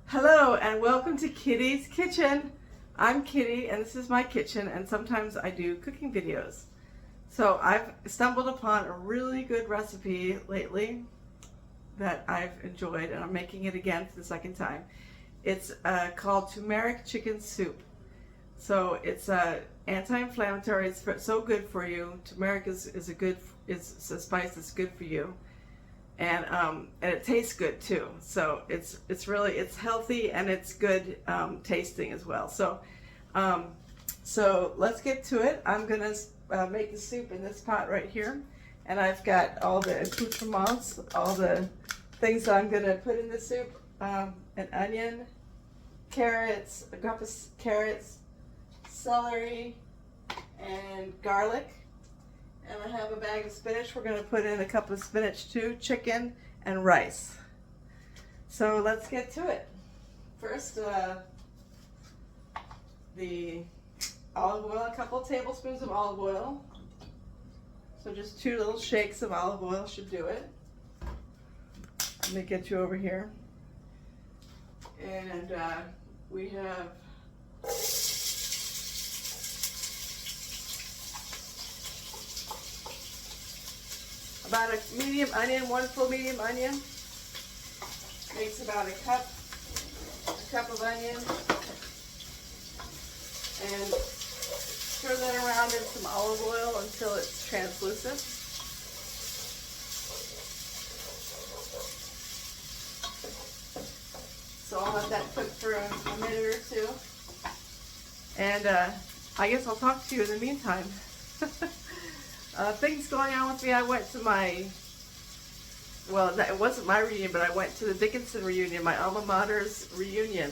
Hello and welcome to Kitty's Kitchen. I'm Kitty and this is my kitchen, and sometimes I do cooking videos. So I've stumbled upon a really good recipe lately that I've enjoyed, and I'm making it again for the second time. It's called turmeric chicken soup. So it's anti-inflammatory. It's so good for you. Turmeric is a spice that's good for you. And it tastes good too. So it's healthy and it's good tasting as well. So let's get to it. I'm gonna make the soup in this pot right here, and I've got all the accoutrements, all the things that I'm gonna put in the soup: an onion, carrots, a cup of carrots, celery, and garlic. And I have a bag of spinach. We're going to put in a cup of spinach too, chicken, and rice. So let's get to it. First, the olive oil, a couple tablespoons of olive oil. So just 2 little shakes of olive oil should do it. Let me get you over here. And we have about a medium onion, 1 full medium onion. Makes about a cup of onion. And stir that around in some olive oil until it's translucent. So I'll let that cook for a minute or two. And I guess I'll talk to you in the meantime. Things going on with me. I went to it wasn't my reunion, but I went to the Dickinson reunion, my alma mater's reunion.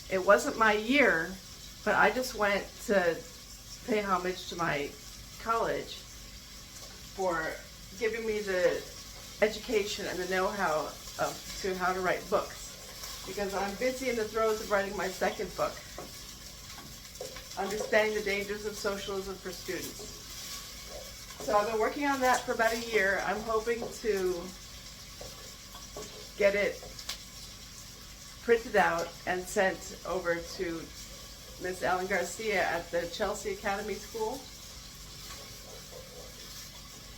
It wasn't my year, but I just went to pay homage to my college for giving me the education and the know-how to how to write books, because I'm busy in the throes of writing my second book, Understanding the Dangers of Socialism for Students. So I've been working on that for about a year. I'm hoping to get it printed out and sent over to Miss Ellen Garcia at the Chelsea Academy School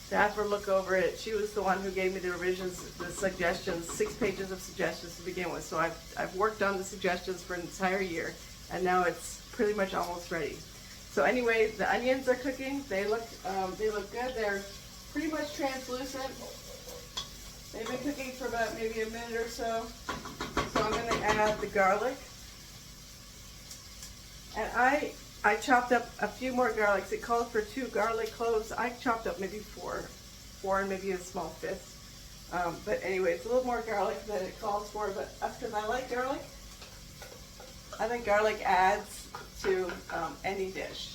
to have her look over it. She was the one who gave me the revisions, the suggestions, 6 pages of suggestions to begin with. So I've worked on the suggestions for an entire year, and now it's pretty much almost ready. So anyway, the onions are cooking. They look good. They're pretty much translucent. They've been cooking for about maybe a minute or so. So I'm going to add the garlic. And I chopped up a few more garlics. It calls for 2 garlic cloves. I chopped up maybe 4 and maybe a small fifth. But anyway, it's a little more garlic than it calls for. But because I like garlic, I think garlic adds to any dish,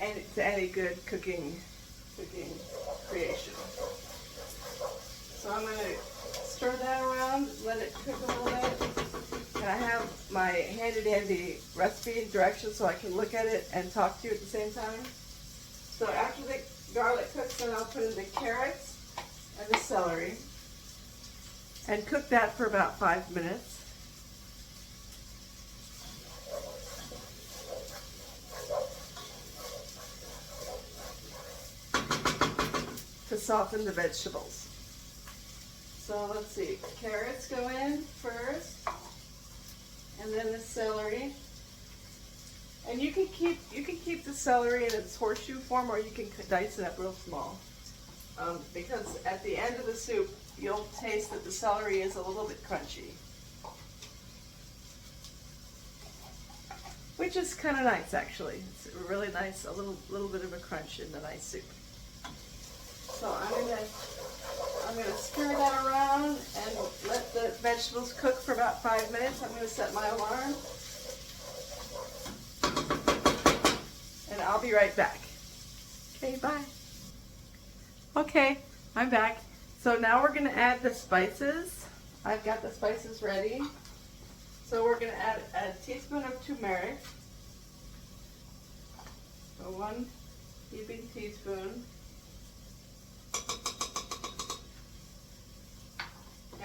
and to any good cooking creation. So I'm going to stir that around, let it cook a little bit, and I have my handy recipe and directions so I can look at it and talk to you at the same time. So after the garlic cooks, then I'll put in the carrots and the celery and cook that for about 5 minutes. To soften the vegetables. So let's see, carrots go in first, and then the celery. And you can keep the celery in its horseshoe form, or you can dice it up real small. Because at the end of the soup, you'll taste that the celery is a little bit crunchy, which is kind of nice actually. It's really nice, a little bit of a crunch in the nice soup. So I'm gonna stir that around and let the vegetables cook for about 5 minutes. I'm gonna set my alarm, and I'll be right back. Okay, bye. Okay, I'm back. So now we're gonna add the spices. I've got the spices ready. So we're gonna add a teaspoon of turmeric. So 1 heaping teaspoon.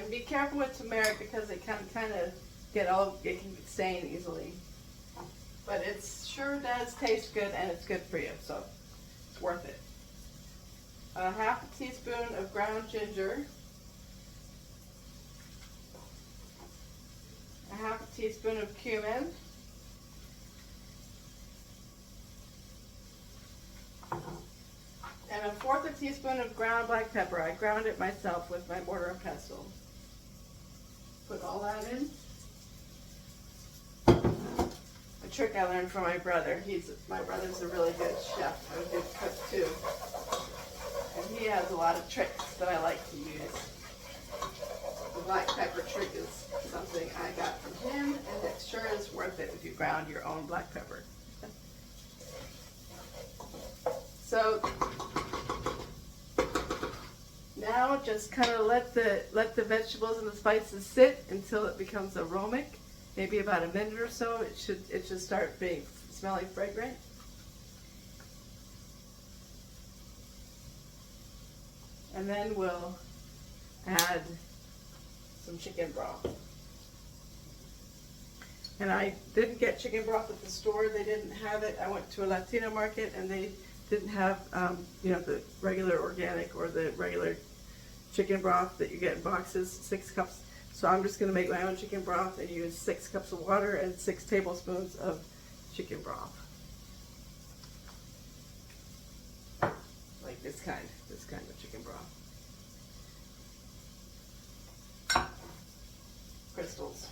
And be careful with turmeric because it can kind of it can stain easily. But it sure does taste good and it's good for you, so it's worth it. A half a teaspoon of ground ginger. A half a teaspoon of cumin. And a fourth a teaspoon of ground black pepper. I ground it myself with my mortar and pestle. Put all that in. A trick I learned from my brother. My brother's a really good chef, a good cook too. And he has a lot of tricks that I like to use. The black pepper trick is something I got from him, and it sure is worth it if you ground your own black pepper. So now just kind of let the vegetables and the spices sit until it becomes aromatic. Maybe about a minute or so. It should start being smelling fragrant. And then we'll add some chicken broth. And I didn't get chicken broth at the store. They didn't have it. I went to a Latino market and they didn't have the regular organic or the regular chicken broth that you get in boxes, 6 cups. So I'm just going to make my own chicken broth and use 6 cups of water and 6 tablespoons of chicken broth. Like this kind of chicken broth. Crystals.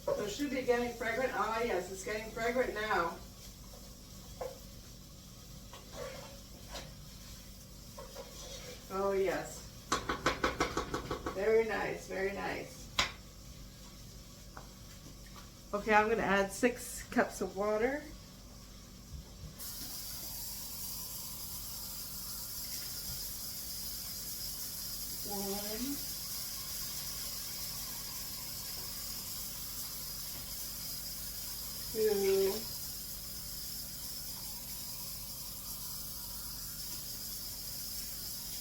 So it should be getting fragrant. Ah, yes, it's getting fragrant now. Oh, yes. Very nice, very nice. Okay, I'm going to add 6 cups of water. One. 2.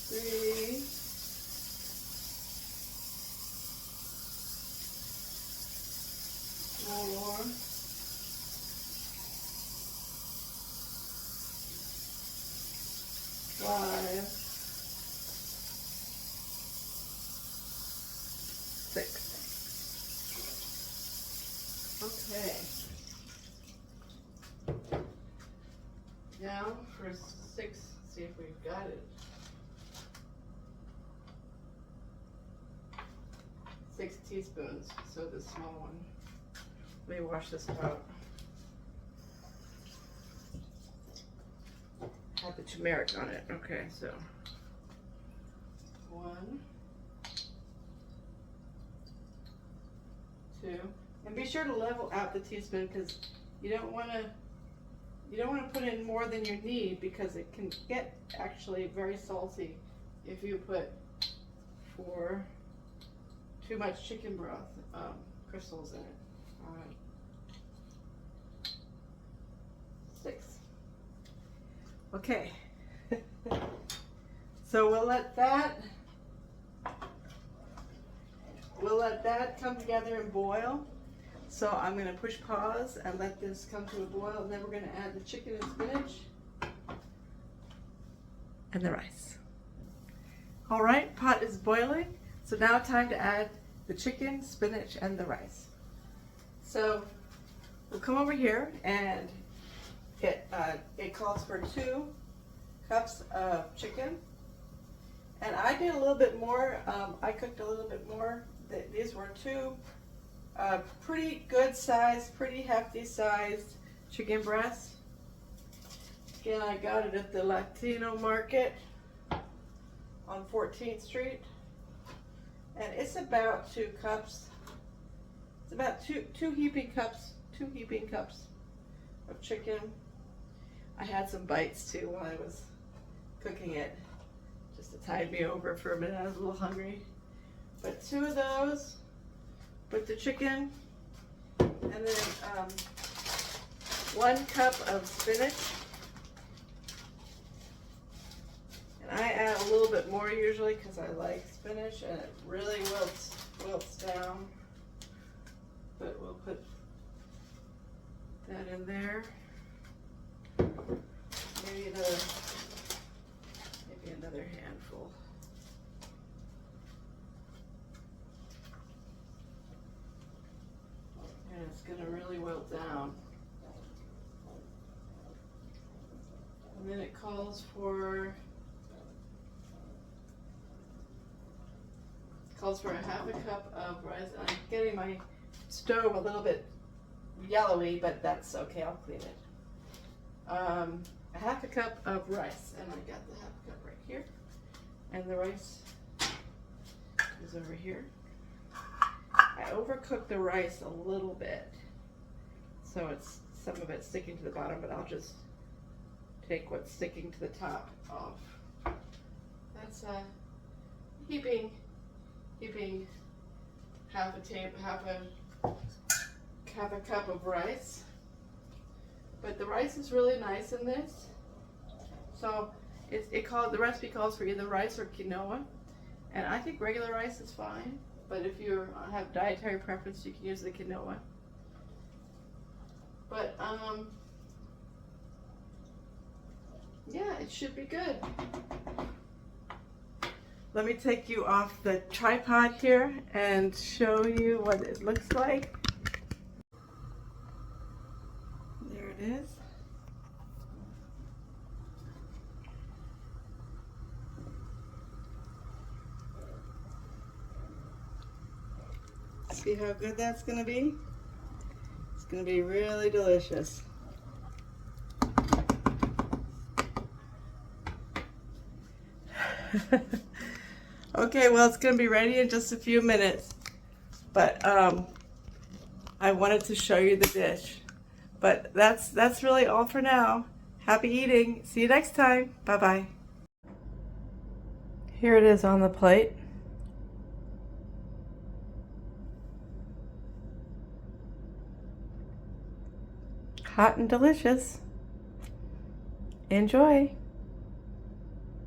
3. 4. 5. 6. Okay. Now for 6, see if we've got it. 6 teaspoons, so the small one. Let me wash this out. Have the turmeric on it. Okay, so 1, 2, and be sure to level out the teaspoon because you don't want to put in more than you need because it can get actually very salty if you put too much chicken broth crystals in it. All right. 6. Okay. So we'll let that come together and boil. So I'm going to push pause and let this come to a boil, and then we're going to add the chicken and spinach and the rice. All right, pot is boiling. So now time to add the chicken, spinach, and the rice. So we'll come over here and it calls for 2 cups of chicken. And I did a little bit more. I cooked a little bit more. These were 2 pretty good sized, pretty hefty sized chicken breasts. Again, I got it at the Latino market on 14th Street. And it's about 2 cups. It's about two heaping cups of chicken. I had some bites too while I was cooking it, to tide me over for a minute. I was a little hungry. But 2 of those with the chicken, and then 1 cup of spinach. And I add a little bit more usually because I like spinach and it really wilts down. But we'll put that in there. Maybe another handful. And it's going to really wilt down. And then it calls for a 1/2 cup of rice. And I'm getting my stove a little bit yellowy, but that's okay, I'll clean it. 1/2 cup of rice, and I got the 1/2 cup right here. And the rice is over here. I overcooked the rice a little bit, so it's some of it sticking to the bottom, but I'll just take what's sticking to the top off. That's heaping 1/2 cup of rice. But the rice is really nice in this. So the recipe calls for either rice or quinoa, and I think regular rice is fine. But if you have dietary preference, you can use the quinoa. But yeah, it should be good. Let me take you off the tripod here and show you what it looks like. There it is. See how good that's going to be? It's going to be really delicious. Okay, well, it's going to be ready in just a few minutes, but I wanted to show you the dish. But that's really all for now. Happy eating. See you next time. Bye-bye. Here it is on the plate. Hot and delicious. Enjoy.